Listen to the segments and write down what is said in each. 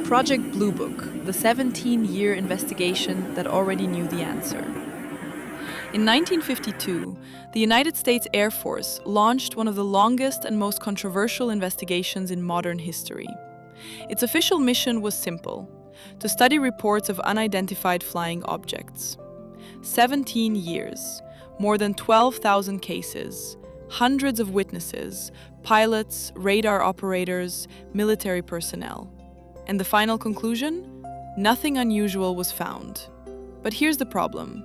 Project Blue Book, the 17-year investigation that already knew the answer. In 1952, the United States Air Force launched one of the longest and most controversial investigations in modern history. Its official mission was simple: to study reports of unidentified flying objects. 17 years, more than 12,000 cases, hundreds of witnesses, pilots, radar operators, military personnel. And the final conclusion? Nothing unusual was found. But here's the problem.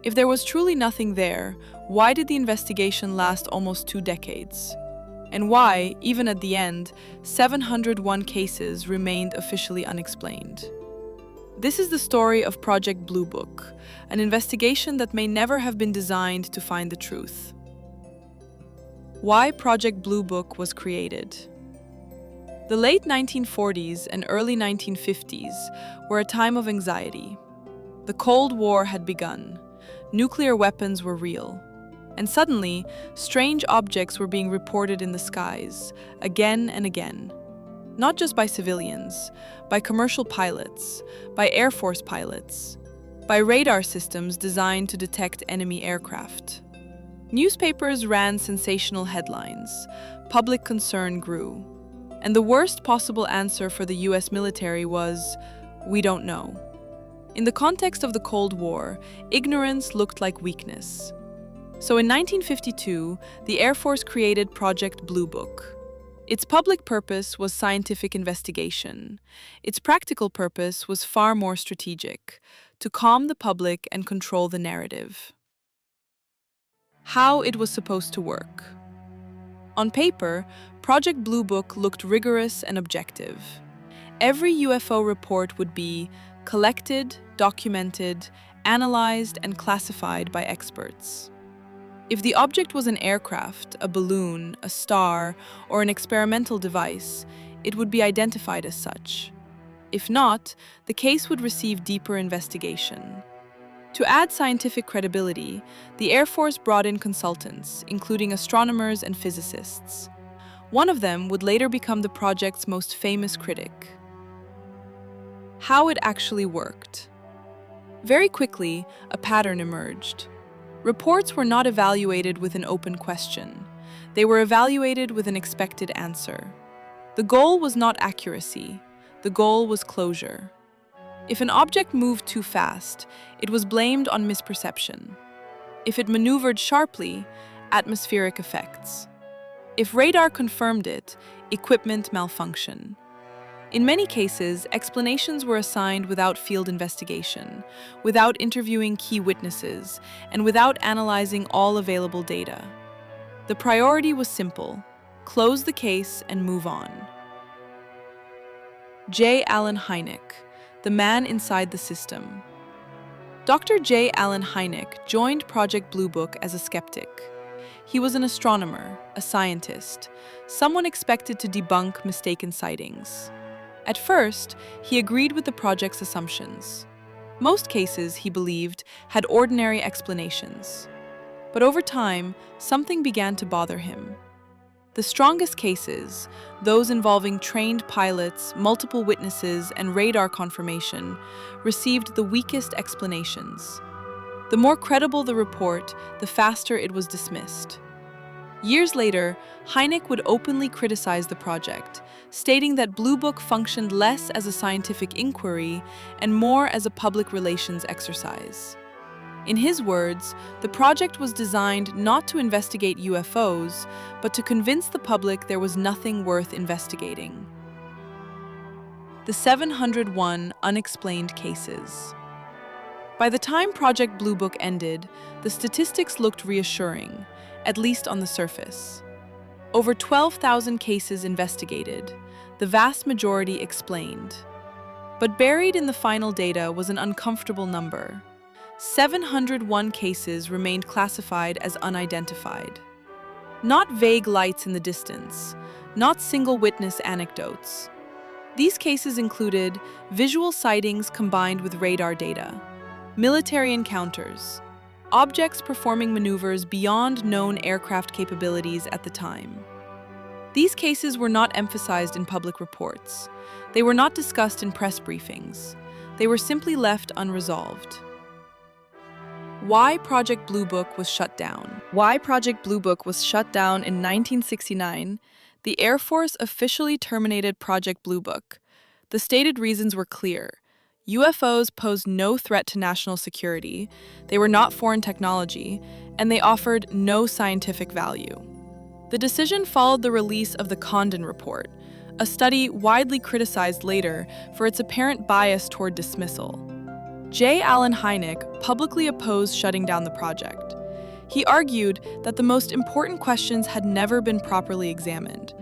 If there was truly nothing there, why did the investigation last almost 2 decades? And why, even at the end, 701 cases remained officially unexplained? This is the story of Project Blue Book, an investigation that may never have been designed to find the truth. Why Project Blue Book was created. The late 1940s and early 1950s were a time of anxiety. The Cold War had begun. Nuclear weapons were real. And suddenly, strange objects were being reported in the skies, again and again. Not just by civilians, by commercial pilots, by Air Force pilots, by radar systems designed to detect enemy aircraft. Newspapers ran sensational headlines. Public concern grew. And the worst possible answer for the US military was, "We don't know." In the context of the Cold War, ignorance looked like weakness. So in 1952, the Air Force created Project Blue Book. Its public purpose was scientific investigation. Its practical purpose was far more strategic: to calm the public and control the narrative. How it was supposed to work. On paper, Project Blue Book looked rigorous and objective. Every UFO report would be collected, documented, analyzed, and classified by experts. If the object was an aircraft, a balloon, a star, or an experimental device, it would be identified as such. If not, the case would receive deeper investigation. To add scientific credibility, the Air Force brought in consultants, including astronomers and physicists. One of them would later become the project's most famous critic. How it actually worked. Very quickly, a pattern emerged. Reports were not evaluated with an open question. They were evaluated with an expected answer. The goal was not accuracy. The goal was closure. If an object moved too fast, it was blamed on misperception. If it maneuvered sharply, atmospheric effects. If radar confirmed it, equipment malfunction. In many cases, explanations were assigned without field investigation, without interviewing key witnesses, and without analyzing all available data. The priority was simple: close the case and move on. J. Allen Hynek, the man inside the system. Dr. J. Allen Hynek joined Project Blue Book as a skeptic. He was an astronomer, a scientist, someone expected to debunk mistaken sightings. At first, he agreed with the project's assumptions. Most cases, he believed, had ordinary explanations. But over time, something began to bother him. The strongest cases, those involving trained pilots, multiple witnesses, and radar confirmation, received the weakest explanations. The more credible the report, the faster it was dismissed. Years later, Hynek would openly criticize the project, stating that Blue Book functioned less as a scientific inquiry and more as a public relations exercise. In his words, the project was designed not to investigate UFOs, but to convince the public there was nothing worth investigating. The 701 unexplained cases. By the time Project Blue Book ended, the statistics looked reassuring, at least on the surface. Over 12,000 cases investigated, the vast majority explained. But buried in the final data was an uncomfortable number. 701 cases remained classified as unidentified. Not vague lights in the distance, not single witness anecdotes. These cases included visual sightings combined with radar data, military encounters, objects performing maneuvers beyond known aircraft capabilities at the time. These cases were not emphasized in public reports. They were not discussed in press briefings. They were simply left unresolved. Why Project Blue Book was shut down. Why Project Blue Book was shut down in 1969, the Air Force officially terminated Project Blue Book. The stated reasons were clear. UFOs posed no threat to national security, they were not foreign technology, and they offered no scientific value. The decision followed the release of the Condon Report, a study widely criticized later for its apparent bias toward dismissal. J. Allen Hynek publicly opposed shutting down the project. He argued that the most important questions had never been properly examined,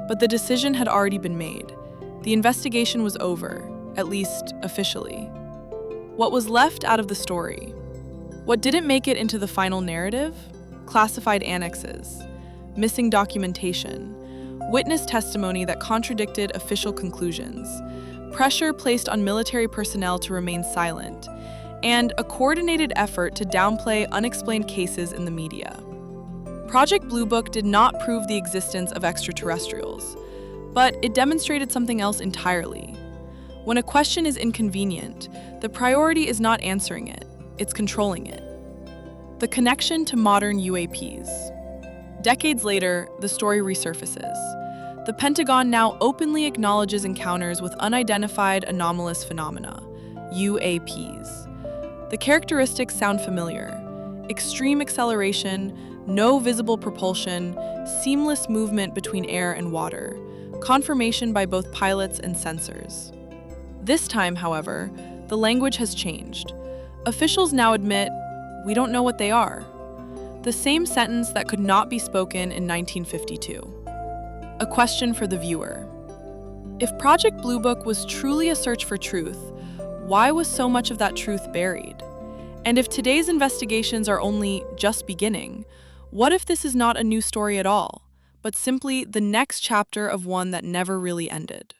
but the decision had already been made. The investigation was over, at least officially. What was left out of the story? What didn't make it into the final narrative? Classified annexes, missing documentation, witness testimony that contradicted official conclusions, pressure placed on military personnel to remain silent, and a coordinated effort to downplay unexplained cases in the media. Project Blue Book did not prove the existence of extraterrestrials, but it demonstrated something else entirely. When a question is inconvenient, the priority is not answering it, it's controlling it. The connection to modern UAPs. Decades later, the story resurfaces. The Pentagon now openly acknowledges encounters with unidentified anomalous phenomena, UAPs. The characteristics sound familiar: extreme acceleration, no visible propulsion, seamless movement between air and water, confirmation by both pilots and sensors. This time, however, the language has changed. Officials now admit, "We don't know what they are." The same sentence that could not be spoken in 1952. A question for the viewer. If Project Blue Book was truly a search for truth, why was so much of that truth buried? And if today's investigations are only just beginning, what if this is not a new story at all, but simply the next chapter of one that never really ended?